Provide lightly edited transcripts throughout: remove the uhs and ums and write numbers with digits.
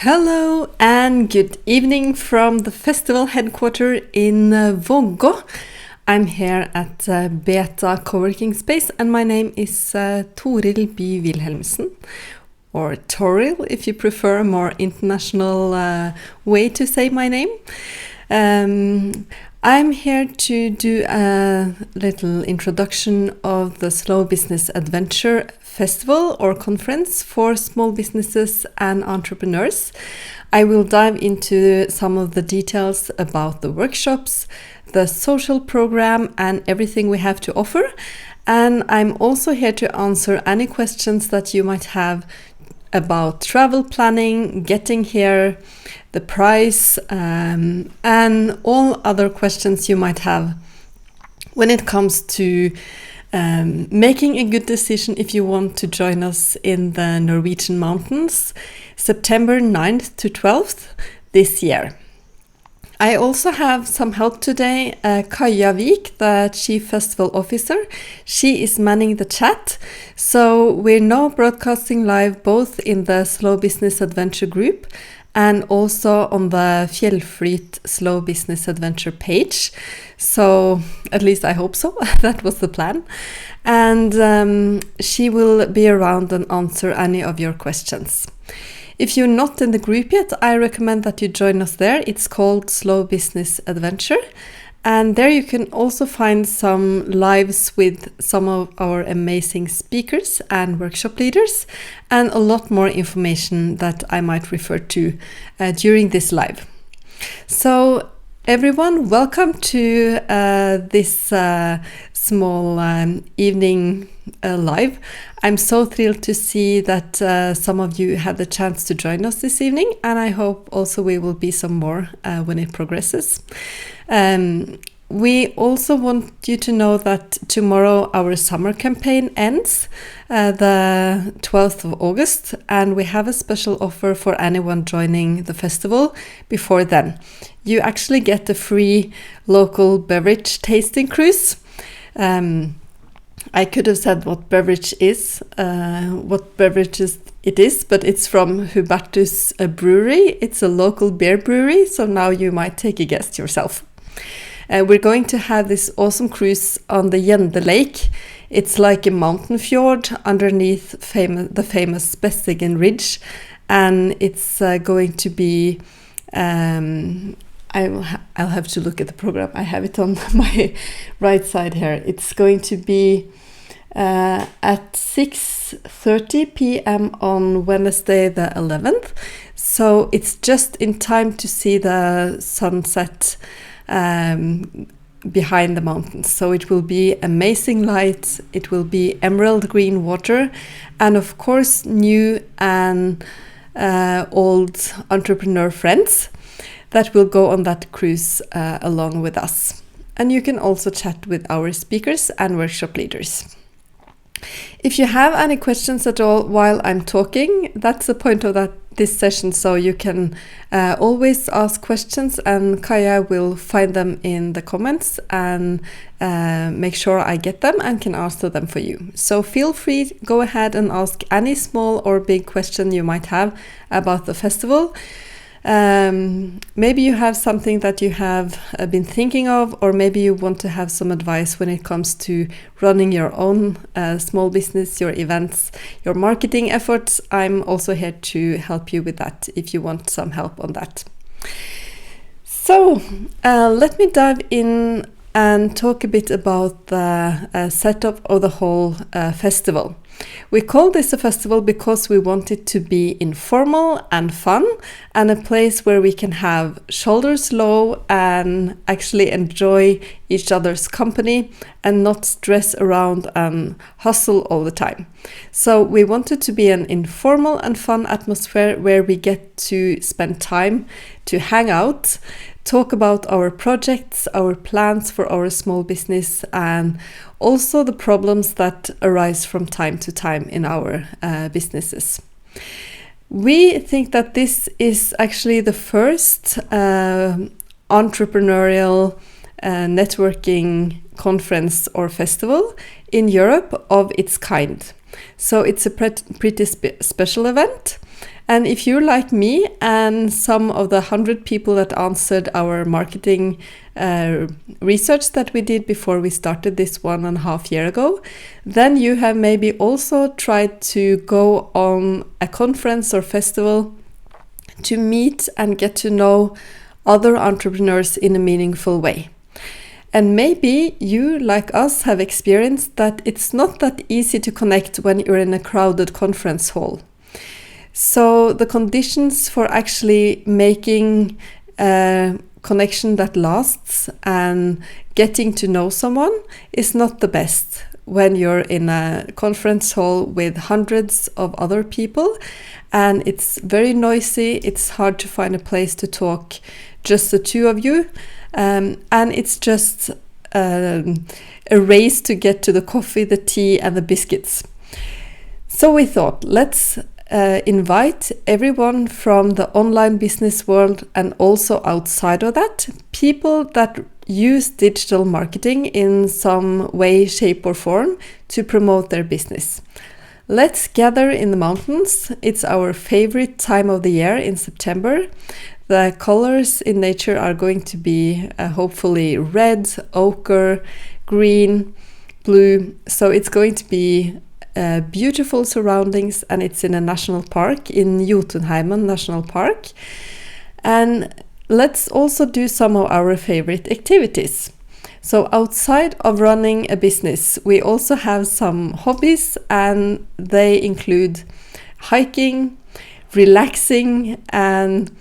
Hello and good evening from the festival headquarters in Vågå. I'm here at Beta Coworking Space and my name is Toril By Wilhelmsen, or Toril if you prefer a more international way to say my name. I'm here to do a little introduction of the Slow Business Adventure Festival or conference for small businesses and entrepreneurs. I will dive into some of the details about the workshops, the social program, and everything we have to offer. And I'm also here to answer any questions that you might have about travel planning, getting here, the price, and all other questions you might have when it comes to making a good decision if you want to join us in the Norwegian mountains, September 9th to 12th this year. I also have some help today, Kaja Vik, the Chief Festival Officer. She is manning the chat. So we're now broadcasting live both in the Slow Business Adventure group and also on the Fjellflyt Slow Business Adventure page. So at least I hope so. That was the plan. And she will be around and answer any of your questions. If you're not in the group yet, I recommend that you join us there. It's called Slow Business Adventure. And there you can also find some lives with some of our amazing speakers and workshop leaders, and a lot more information that I might refer to during this live. So everyone, welcome to this small evening live. I'm so thrilled to see that some of you had the chance to join us this evening, and I hope also we will be some more when it progresses. We also want you to know that tomorrow our summer campaign ends the 12th of August, and we have a special offer for anyone joining the festival before then. You actually get a free local beverage tasting cruise. I could have said what beverage is, what beverages it is, but it's from Hubertus Brewery. It's a local beer brewery, so now you might take a guess yourself. We're going to have this awesome cruise on the Gjende Lake. It's like a mountain fjord underneath the famous Spessingen Ridge, and it's going to be I'll have to look at the program. I have it on my right side here. It's going to be at 6:30 p.m. on Wednesday the 11th. So it's just in time to see the sunset behind the mountains. So it will be amazing lights. It will be emerald green water. And of course, new and old entrepreneur friends that will go on that cruise along with us. And you can also chat with our speakers and workshop leaders. If you have any questions at all while I'm talking, that's the point of this session, so you can always ask questions, and Kaja will find them in the comments and make sure I get them and can answer them for you. So feel free, go ahead and ask any small or big question you might have about the festival. Maybe you have something that you have been thinking of, or maybe you want to have some advice when it comes to running your own small business, your events, your marketing efforts. I'm also here to help you with that if you want some help on that. So let me dive in and talk a bit about the setup of the whole festival. We call this a festival because we want it to be informal and fun, and a place where we can have shoulders low and actually enjoy each other's company and not stress around and hustle all the time. So we want it to be an informal and fun atmosphere where we get to spend time to hang out, talk about our projects, our plans for our small business, and also the problems that arise from time to time in our businesses. We think that this is actually the first entrepreneurial networking conference or festival in Europe of its kind. So it's a pretty special event. And if you're like me and some of the 100 people that answered our marketing research that we did before we started this 1.5 years ago, then you have maybe also tried to go on a conference or festival to meet and get to know other entrepreneurs in a meaningful way. And maybe you, like us, have experienced that it's not that easy to connect when you're in a crowded conference hall. So the conditions for actually making a connection that lasts and getting to know someone is not the best when you're in a conference hall with hundreds of other people, and it's very noisy. It's hard to find a place to talk, just the two of you, and it's just a race to get to the coffee, the tea, and the biscuits. So we thought, let's invite everyone from the online business world and also outside of that, people that use digital marketing in some way, shape, or form to promote their business. Let's gather in the mountains. It's our favorite time of the year in September. The colors in nature are going to be hopefully red, ochre, green, blue. So it's going to be beautiful surroundings, and it's in a national park, in Jotunheimen National Park. And let's also do some of our favorite activities. So outside of running a business, we also have some hobbies, and they include hiking, relaxing, and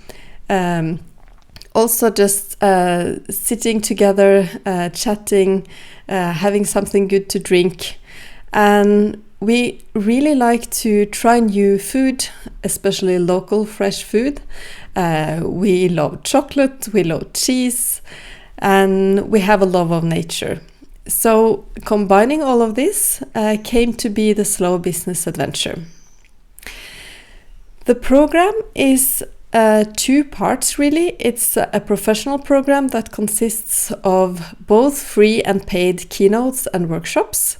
also just sitting together, chatting, having something good to drink. And we really like to try new food, especially local fresh food. We love chocolate, we love cheese, and we have a love of nature. So combining all of this came to be the Slow Business Adventure. The program is 2 parts really. It's a professional program that consists of both free and paid keynotes and workshops.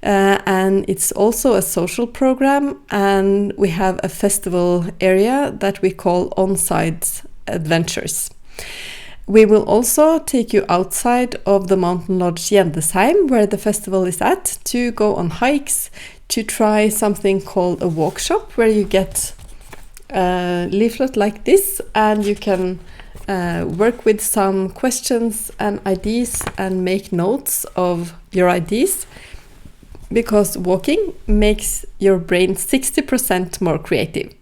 And it's also a social program, and we have a festival area that we call on-site adventures. We will also take you outside of the mountain lodge Gjendesheim, where the festival is at, to go on hikes, to try something called a workshop, where you get a leaflet like this, and you can work with some questions and ideas and make notes of your ideas, because walking makes your brain 60% more creative.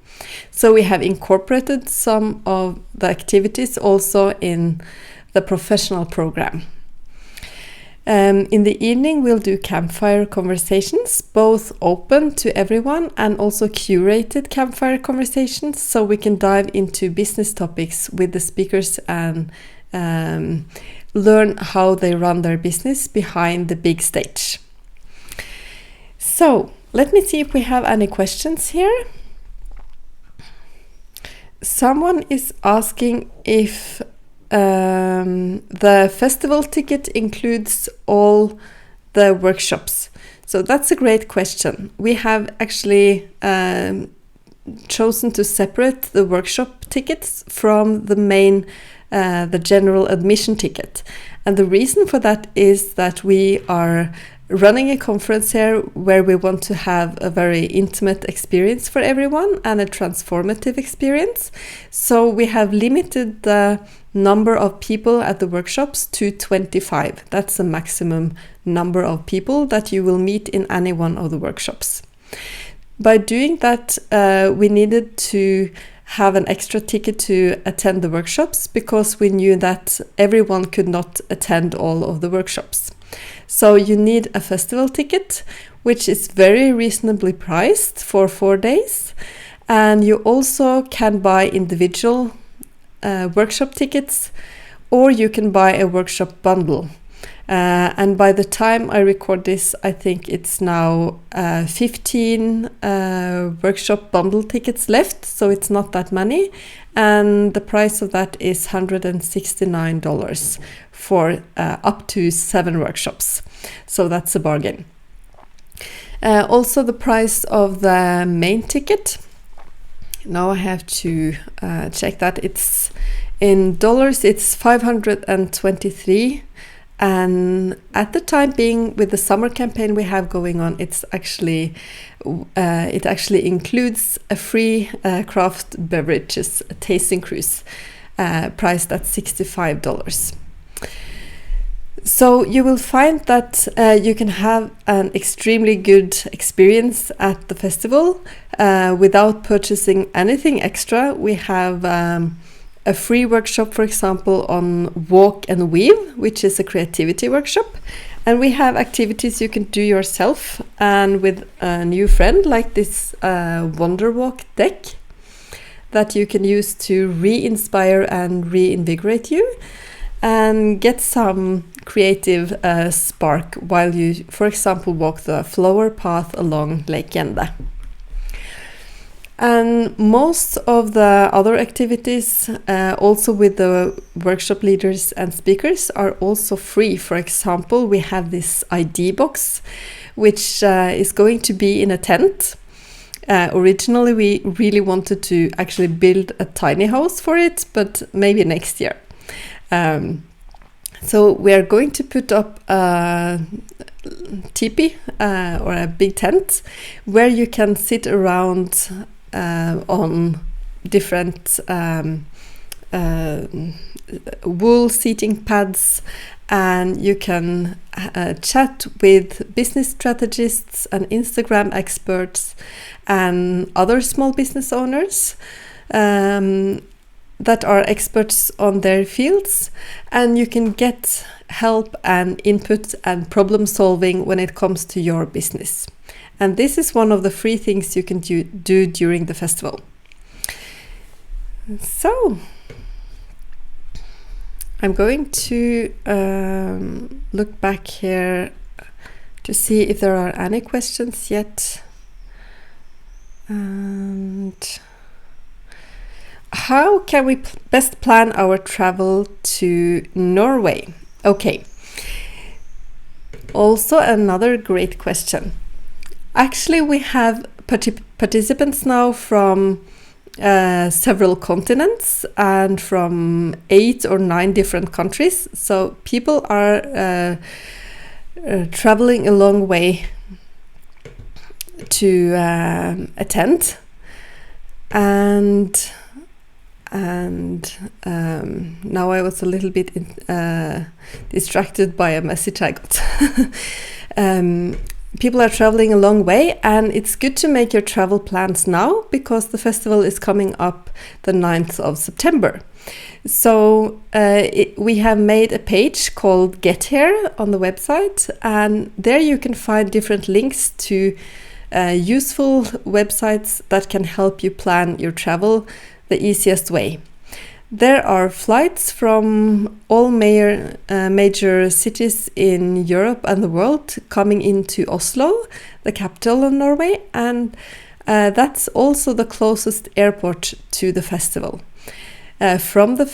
So we have incorporated some of the activities also in the professional program. In the evening, we'll do campfire conversations, both open to everyone and also curated campfire conversations, so we can dive into business topics with the speakers and learn how they run their business behind the big stage. So let me see if we have any questions here. Someone is asking if the festival ticket includes all the workshops. So that's a great question. We have actually chosen to separate the workshop tickets from the main, the general admission ticket. And the reason for that is that we are running a conference here where we want to have a very intimate experience for everyone and a transformative experience. So we have limited the number of people at the workshops to 25. That's the maximum number of people that you will meet in any one of the workshops. By doing that, we needed to have an extra ticket to attend the workshops, because we knew that everyone could not attend all of the workshops. So you need a festival ticket, which is very reasonably priced for 4 days. And you also can buy individual workshop tickets, or you can buy a workshop bundle. And by the time I record this, I think it's now 15 workshop bundle tickets left, so it's not that many. And the price of that is $169 for up to 7 workshops. So that's a bargain. Also the price of the main ticket. Now I have to check that. It's in dollars, it's 523. And at the time being, with the summer campaign we have going on, it actually includes a free craft beverages tasting cruise priced at $65. So you will find that you can have an extremely good experience at the festival without purchasing anything extra. We have a free workshop, for example, on walk and weave, which is a creativity workshop. And we have activities you can do yourself and with a new friend, like this Wonder Walk deck that you can use to re-inspire and reinvigorate you and get some creative spark while you, for example, walk the flower path along Lake Gjende. And most of the other activities, also with the workshop leaders and speakers, are also free. For example, we have this ID box, which is going to be in a tent. Originally, we really wanted to actually build a tiny house for it, but maybe next year. So we are going to put up a teepee or a big tent where you can sit around on different wool seating pads, and you can chat with business strategists and Instagram experts and other small business owners that are experts on their fields, and you can get help and input and problem solving when it comes to your business. And this is one of the free things you can do during the festival. So I'm going to look back here to see if there are any questions yet. And how can we best plan our travel to Norway? Okay. Also another great question. Actually, we have participants now from several continents and from 8 or 9 different countries. So people are traveling a long way to attend. And now I was a little bit distracted by a message I got. People are traveling a long way, and it's good to make your travel plans now because the festival is coming up the 9th of September. So we have made a page called Get Here on the website, and there you can find different links to useful websites that can help you plan your travel the easiest way. There are flights from all major cities in Europe and the world coming into Oslo, the capital of Norway, and that's also the closest airport to the festival. From the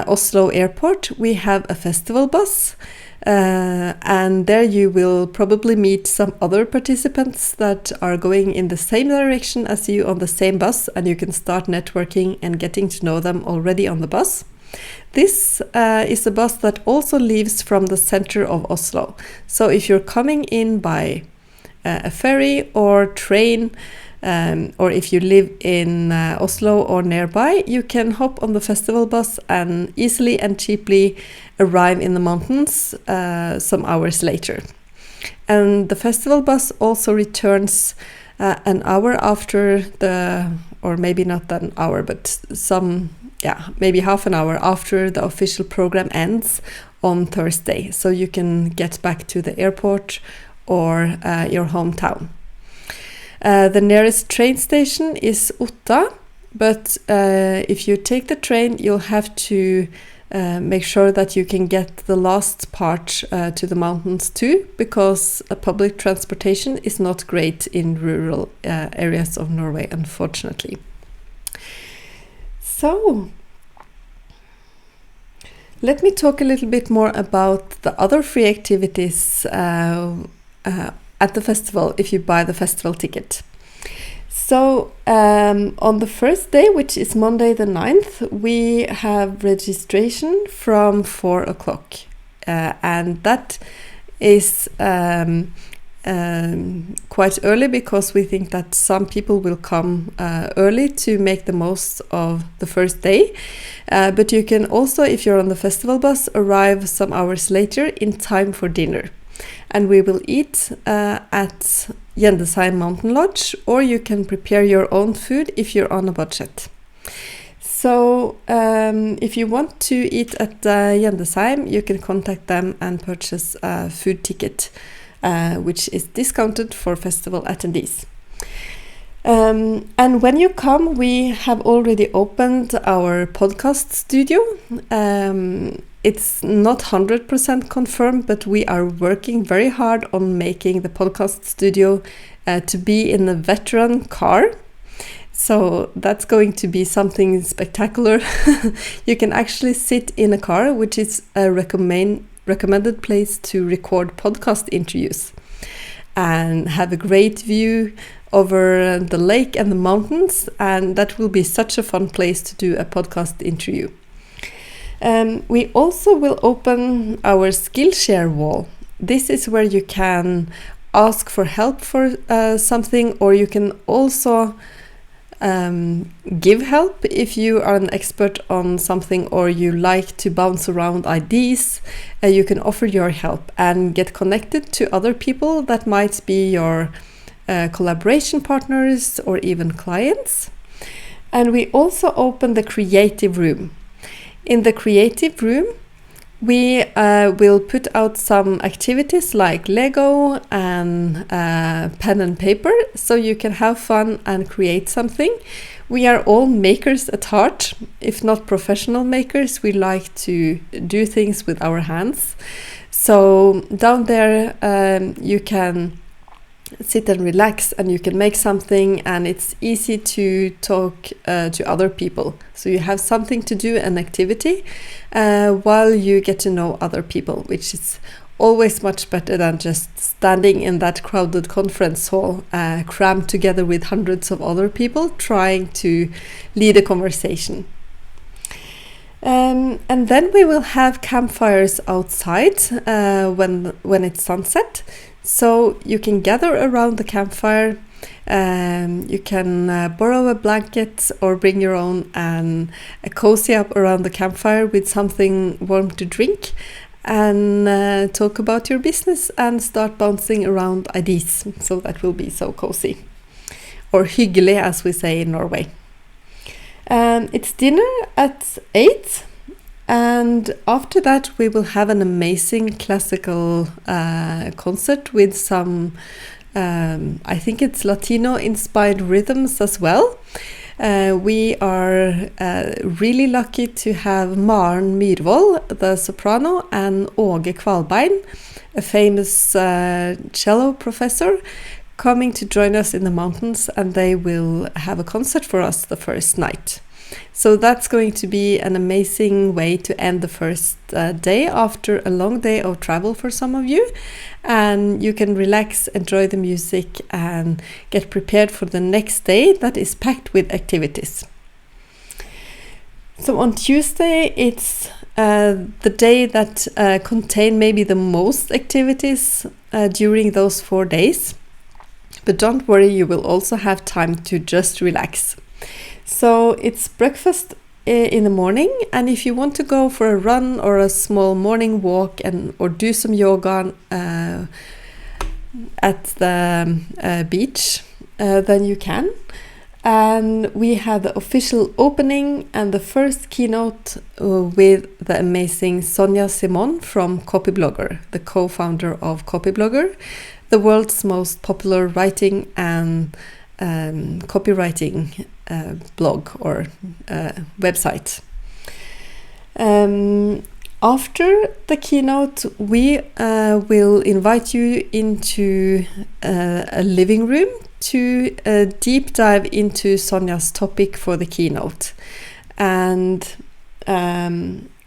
Oslo airport, we have a festival bus, and there you will probably meet some other participants that are going in the same direction as you on the same bus, and you can start networking and getting to know them already on the bus. This is a bus that also leaves from the center of Oslo. So if you're coming in by a ferry or train, or if you live in Oslo or nearby, you can hop on the festival bus and easily and cheaply arrive in the mountains some hours later. And the festival bus also returns an hour after or maybe not an hour, but maybe half an hour after the official program ends on Thursday. So you can get back to the airport or your hometown. The nearest train station is Otta, but if you take the train, you'll have to make sure that you can get the last part to the mountains too, because public transportation is not great in rural areas of Norway, unfortunately. So, let me talk a little bit more about the other free activities at the festival if you buy the festival ticket. So on the first day, which is Monday the 9th, we have registration from 4 o'clock. And that is quite early because we think that some people will come early to make the most of the first day. But you can also, if you're on the festival bus, arrive some hours later in time for dinner. And we will eat at Gjendesheim Mountain Lodge, or you can prepare your own food if you're on a budget. So if you want to eat at Gjendesheim, you can contact them and purchase a food ticket, which is discounted for festival attendees. And when you come, we have already opened our podcast studio. It's not 100% confirmed, but we are working very hard on making the podcast studio to be in a veteran car. So that's going to be something spectacular. You can actually sit in a car, which is a recommended place to record podcast interviews, and have a great view over the lake and the mountains, and that will be such a fun place to do a podcast interview. We also will open our Skillshare wall. This is where you can ask for help for something, or you can also give help if you are an expert on something or you like to bounce around ideas. You can offer your help and get connected to other people that might be your collaboration partners or even clients. And we also open the creative room. In the creative room, we will put out some activities like Lego and pen and paper, so you can have fun and create something. We are all makers at heart. If not professional makers, we like to do things with our hands. So down there you can sit and relax, and you can make something, and it's easy to talk to other people. So you have something to do, an activity, while you get to know other people, which is always much better than just standing in that crowded conference hall, crammed together with hundreds of other people trying to lead a conversation. And then we will have campfires outside when it's sunset. So you can gather around the campfire, you can borrow a blanket or bring your own, and cozy up around the campfire with something warm to drink, and talk about your business and start bouncing around ideas. So that will be so cozy, or hyggelig as we say in Norway. It's dinner at 8. And after that, we will have an amazing classical concert with some, I think it's Latino-inspired rhythms as well. We are really lucky to have Maren Myrvold, the soprano, and Åge Kvalbein, a famous cello professor, coming to join us in the mountains, and they will have a concert for us the first night. So that's going to be an amazing way to end the first day after a long day of travel for some of you. And you can relax, enjoy the music, and get prepared for the next day that is packed with activities. So on Tuesday, it's the day that contain maybe the most activities during those 4 days. But don't worry, you will also have time to just relax. So it's breakfast in the morning, and if you want to go for a run or a small morning walk or do some yoga at the beach, then you can. And we have the official opening and the first keynote with the amazing Sonja Simon from Copyblogger, the co-founder of Copyblogger, the world's most popular writing and copywriting blog or website. After the keynote, we will invite you into a living room to deep dive into Sonja's topic for the keynote. And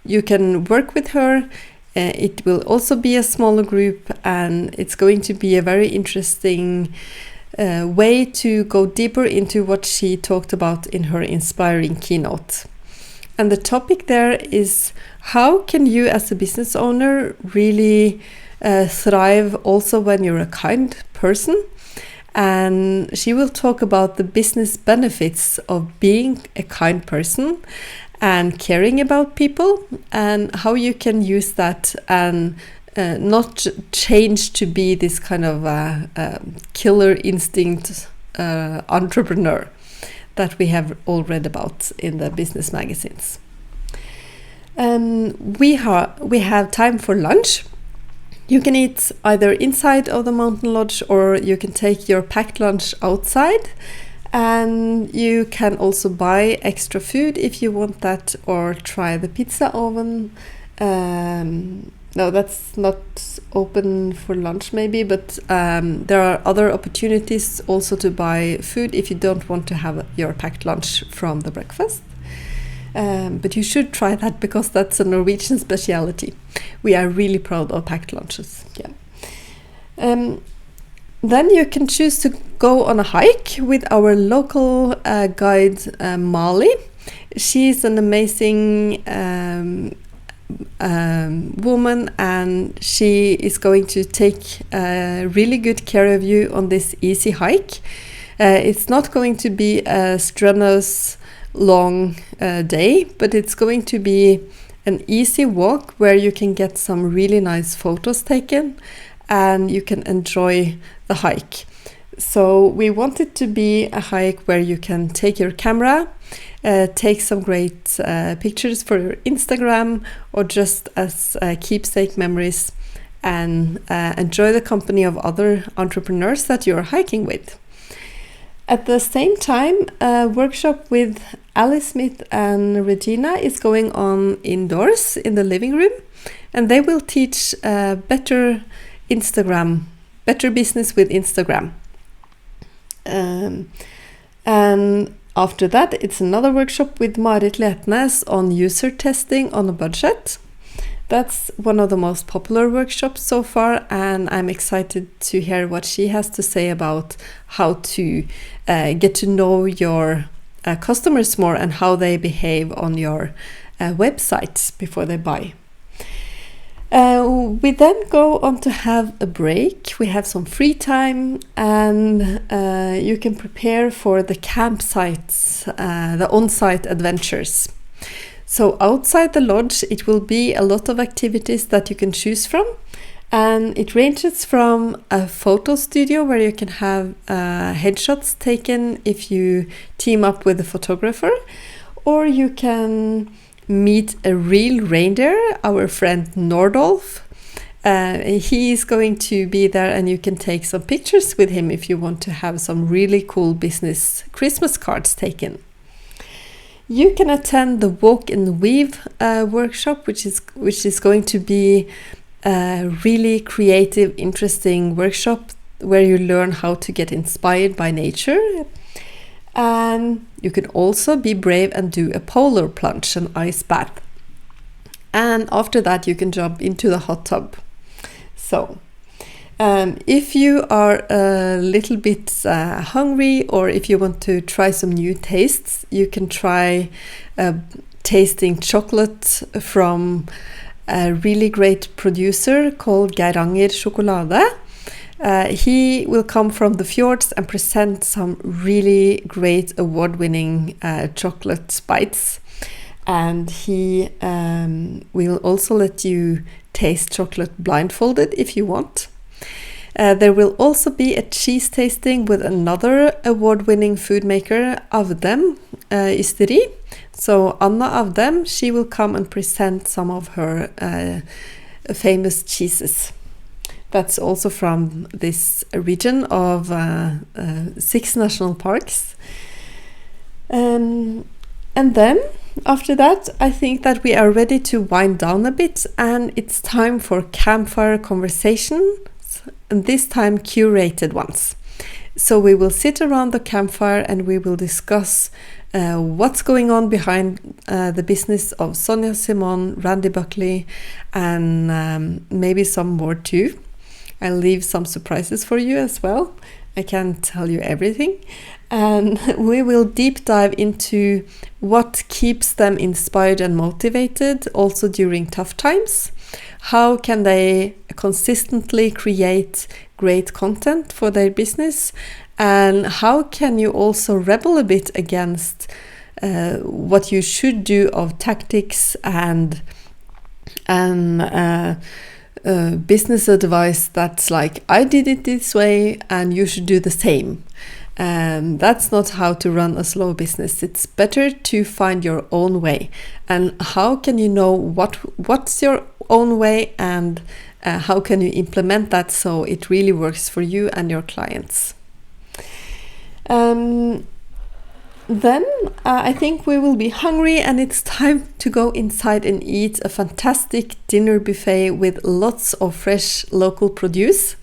you can work with her, It will also be a smaller group, and it's going to be a very interesting way to go deeper into what she talked about in her inspiring keynote. And the topic there is, how can you as a business owner really thrive also when you're a kind person? And she will talk about the business benefits of being a kind person and caring about people, and how you can use that and not change to be this kind of killer instinct entrepreneur that we have all read about in the business magazines. We have time for lunch. You can eat either inside of the mountain lodge, or you can take your packed lunch outside, and you can also buy extra food if you want that, or try the pizza oven. No, that's not open for lunch maybe, but there are other opportunities also to buy food if you don't want to have your packed lunch from the breakfast. But you should try that, because that's a Norwegian speciality. We are really proud of packed lunches. Yeah. Then you can choose to go on a hike with our local guide, Mali. She's an amazing woman, and she is going to take really good care of you on this easy hike. It's not going to be a strenuous long day, but it's going to be an easy walk where you can get some really nice photos taken, and you can enjoy the hike. So we want it to be a hike where you can take your camera, take some great pictures for your Instagram, or just as keepsake memories, and enjoy the company of other entrepreneurs that you're hiking with. At the same time, a workshop with Alice Smith and Regina is going on indoors in the living room, and they will teach better business with Instagram. And after that, it's another workshop with Marit Letnes on user testing on a budget. That's one of the most popular workshops so far, and I'm excited to hear what she has to say about how to get to know your customers more and how they behave on your website before they buy. We then go on to have a break. We have some free time, and you can prepare for the campsites, the on-site adventures. So outside the lodge, it will be a lot of activities that you can choose from, and it ranges from a photo studio where you can have headshots taken if you team up with a photographer, or you can meet a real reindeer, our friend Nordolf. He is going to be there, and you can take some pictures with him if you want to have some really cool business Christmas cards taken. You can attend the Walk and Weave workshop, which is going to be a really creative, interesting workshop where you learn how to get inspired by nature. And you can also be brave and do a polar plunge, an ice bath. And after that, you can jump into the hot tub. So if you are a little bit hungry, or if you want to try some new tastes, you can try tasting chocolate from a really great producer called Geiranger Sjokolade. He will come from the fjords and present some really great award-winning chocolate bites. And he will also let you taste chocolate blindfolded if you want. There will also be a cheese tasting with another award-winning food maker, Avdem Ysteri. So Anna Avdem, she will come and present some of her famous cheeses. That's also from this region of 6 national parks. And then after that, I think that we are ready to wind down a bit, and it's time for campfire conversations, and this time curated ones. So we will sit around the campfire and we will discuss what's going on behind the business of Sonia Simon, Randy Buckley, and maybe some more too. I'll leave some surprises for you as well. I can't tell you everything. And we will deep dive into what keeps them inspired and motivated also during tough times. How can they consistently create great content for their business? And how can you also rebel a bit against what you should do of tactics and business advice that's like, I did it this way and you should do the same. That's not how to run a slow business. It's better to find your own way. And how can you know what's your own way, and how can you implement that so it really works for you and your clients? Then I think we will be hungry, and it's time to go inside and eat a fantastic dinner buffet with lots of fresh local produce.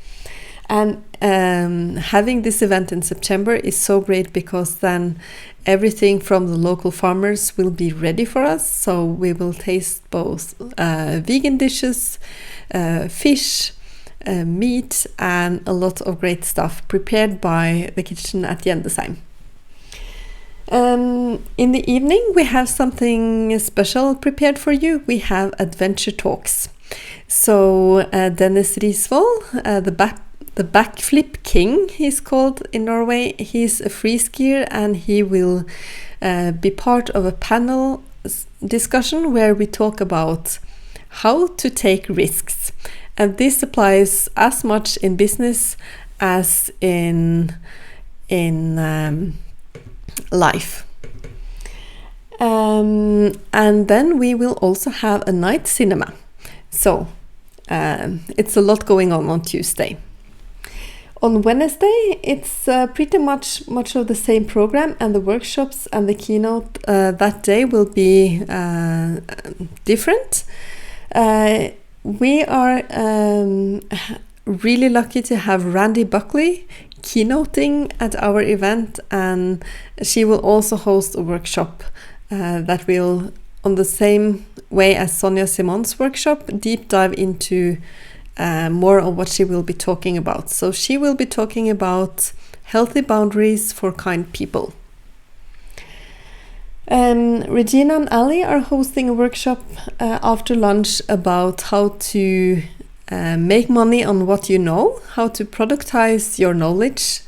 And having this event in September is so great because then everything from the local farmers will be ready for us. So we will taste both vegan dishes, fish, meat, and a lot of great stuff prepared by the kitchen at Jendesheim. In the evening, we have something special prepared for you. We have adventure talks. So Dennis Risvold, the backflip king, he's called in Norway. He's a free skier, and he will be part of a panel discussion where we talk about how to take risks. And this applies as much in business as in life. And then we will also have a night cinema. So it's a lot going on Tuesday. On Wednesday, it's pretty much of the same program, and the workshops and the keynote that day will be different. We are really lucky to have Randy Buckley keynoting at our event, and she will also host a workshop that will, on the same way as Sonia Simon's workshop, deep dive into more of what she will be talking about. So she will be talking about healthy boundaries for kind people. Regina and Ali are hosting a workshop after lunch about how to make money on what you know, how to productize your knowledge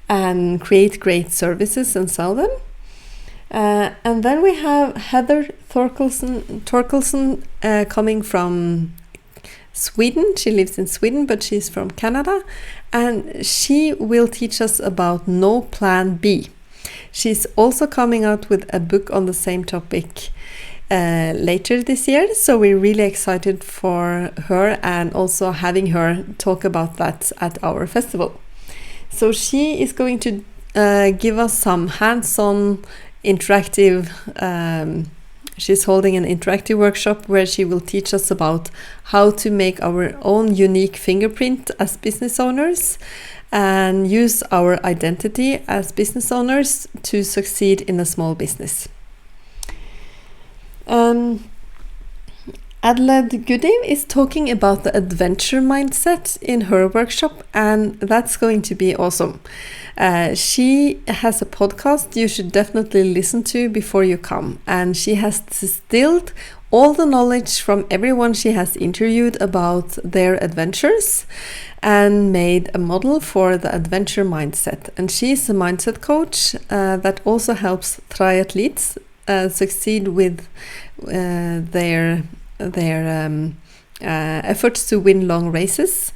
and create great services and sell them. And then we have Heather Torkelson coming from Sweden. She lives in Sweden, but she's from Canada, and she will teach us about no plan B. She's also coming out with a book on the same topic later this year, so we're really excited for her and also having her talk about that at our festival. So she is going to give us some hands-on interactive she's holding an interactive workshop where she will teach us about how to make our own unique fingerprint as business owners and use our identity as business owners to succeed in a small business. Adelaide Gooding is talking about the adventure mindset in her workshop, and that's going to be awesome. She has a podcast you should definitely listen to before you come, and she has distilled all the knowledge from everyone she has interviewed about their adventures and made a model for the adventure mindset. And she's a mindset coach that also helps triathletes succeed with their efforts to win long races.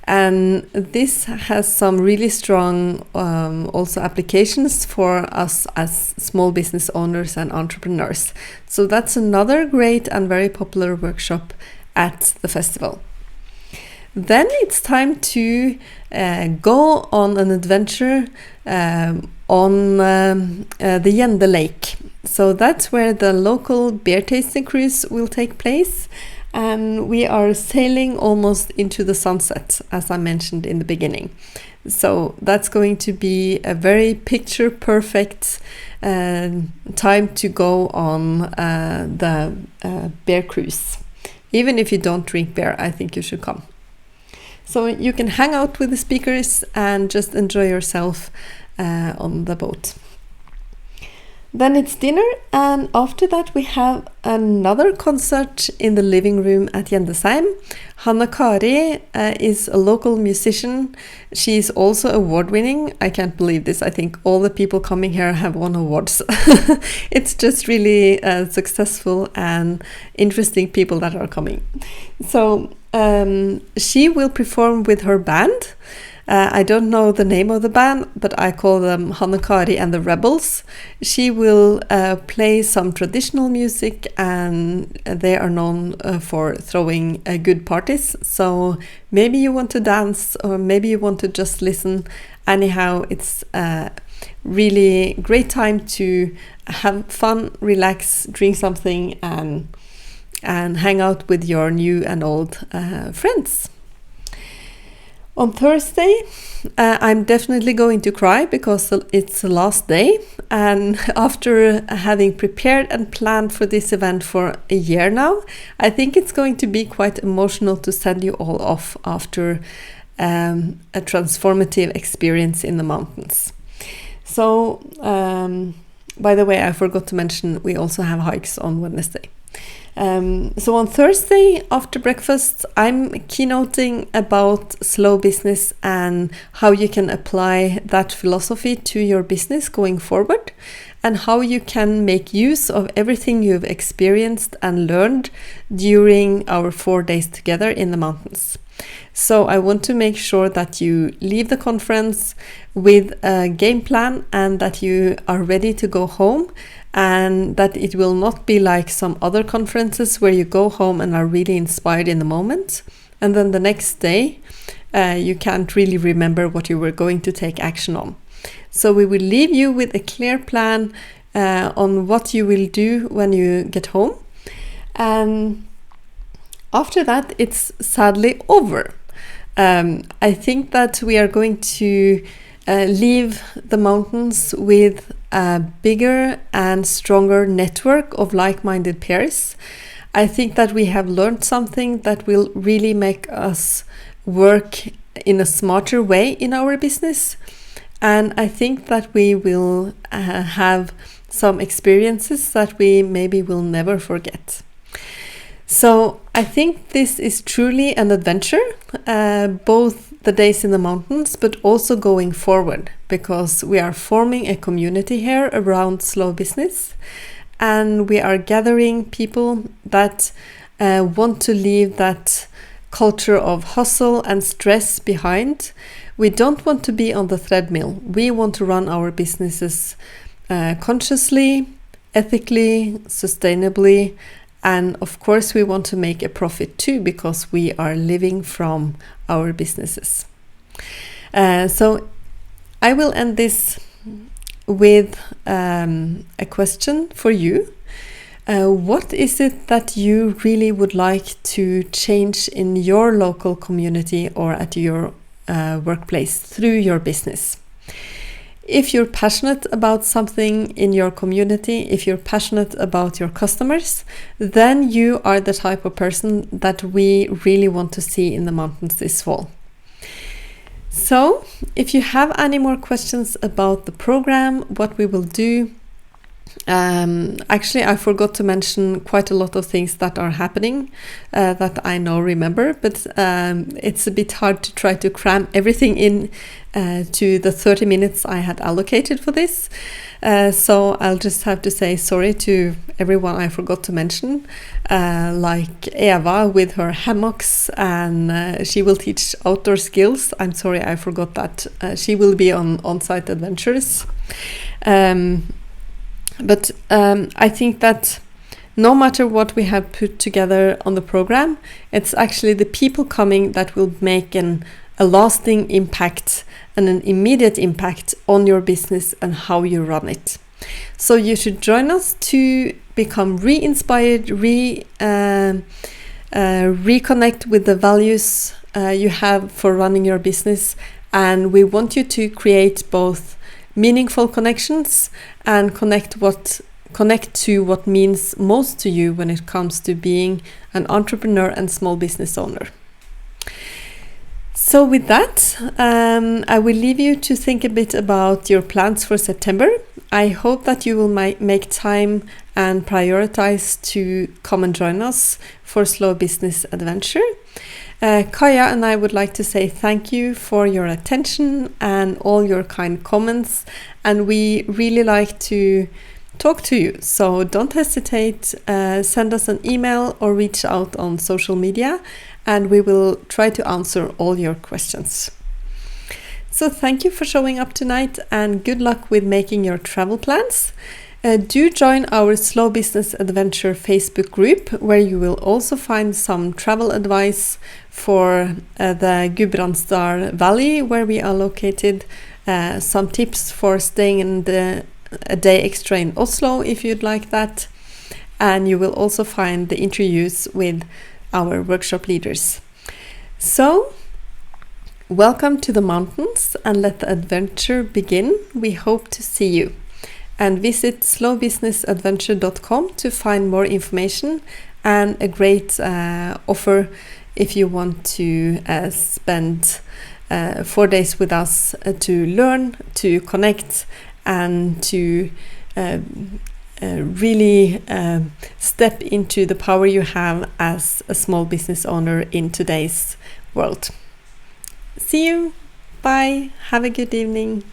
And this has some really strong also applications for us as small business owners and entrepreneurs. So that's another great and very popular workshop at the festival. Then it's time to go on an adventure on the Jende Lake. So that's where the local beer tasting cruise will take place. And we are sailing almost into the sunset, as I mentioned in the beginning. So that's going to be a very picture perfect time to go on the beer cruise. Even if you don't drink beer, I think you should come. So you can hang out with the speakers and just enjoy yourself on the boat. Then it's dinner, and after that we have another concert in the living room at Gjendesheim. Hanna Kari is a local musician. She's also award-winning. I can't believe this. I think all the people coming here have won awards. It's just really successful and interesting people that are coming. So she will perform with her band. I don't know the name of the band, but I call them Hanna Kari and the Rebels. She will play some traditional music, and they are known for throwing good parties. So maybe you want to dance, or maybe you want to just listen. Anyhow, it's a really great time to have fun, relax, drink something, and hang out with your new and old friends. On Thursday, I'm definitely going to cry because it's the last day, and after having prepared and planned for this event for a year now, I think it's going to be quite emotional to send you all off after a transformative experience in the mountains. So, by the way, I forgot to mention we also have hikes on Wednesday. So on Thursday after breakfast, I'm keynoting about slow business and how you can apply that philosophy to your business going forward, and how you can make use of everything you've experienced and learned during our 4 days together in the mountains. So I want to make sure that you leave the conference with a game plan and that you are ready to go home, and that it will not be like some other conferences where you go home and are really inspired in the moment, and then the next day you can't really remember what you were going to take action on. So we will leave you with a clear plan on what you will do when you get home, and after that it's sadly over. I think that we are going to leave the mountains with a bigger and stronger network of like-minded peers. I think that we have learned something that will really make us work in a smarter way in our business. And I think that we will have some experiences that we maybe will never forget. So I think this is truly an adventure, both the days in the mountains, but also going forward, because we are forming a community here around slow business, and we are gathering people that want to leave that culture of hustle and stress behind. We don't want to be on the treadmill. We want to run our businesses consciously, ethically, sustainably, and of course we want to make a profit too, because we are living from our businesses. So I will end this with a question for you. What is it that you really would like to change in your local community or at your workplace through your business? If you're passionate about something in your community, if you're passionate about your customers, then you are the type of person that we really want to see in the mountains this fall. So, if you have any more questions about the program, what we will do, actually I forgot to mention quite a lot of things that are happening that I now remember, but it's a bit hard to try to cram everything in to the 30 minutes I had allocated for this. So I'll just have to say sorry to everyone I forgot to mention, like Eva with her hammocks, and she will teach outdoor skills. I'm sorry I forgot that. She will be on-site adventures. But I think that no matter what we have put together on the program, it's actually the people coming that will make a lasting impact and an immediate impact on your business and how you run it. So you should join us to become re-inspired, reconnect with the values you have for running your business, And we want you to create both meaningful connections and connect to what means most to you when it comes to being an entrepreneur and small business owner. So with that, I will leave you to think a bit about your plans for September. I hope that you will make time and prioritize to come and join us for Slow Business Adventure. Kaja and I would like to say thank you for your attention and all your kind comments, and we really like to talk to you. So don't hesitate, send us an email or reach out on social media, and we will try to answer all your questions. So thank you for showing up tonight, and good luck with making your travel plans. Do join our Slow Business Adventure Facebook group, where you will also find some travel advice for the Gudbrandsdal Valley, where we are located, some tips for staying in a day extra in Oslo if you'd like that, and you will also find the interviews with our workshop leaders. So, welcome to the mountains, and let the adventure begin. We hope to see you. And visit slowbusinessadventure.com to find more information and a great offer if you want to spend 4 days with us to learn, to connect, and to really step into the power you have as a small business owner in today's world. See you. Bye. Have a good evening.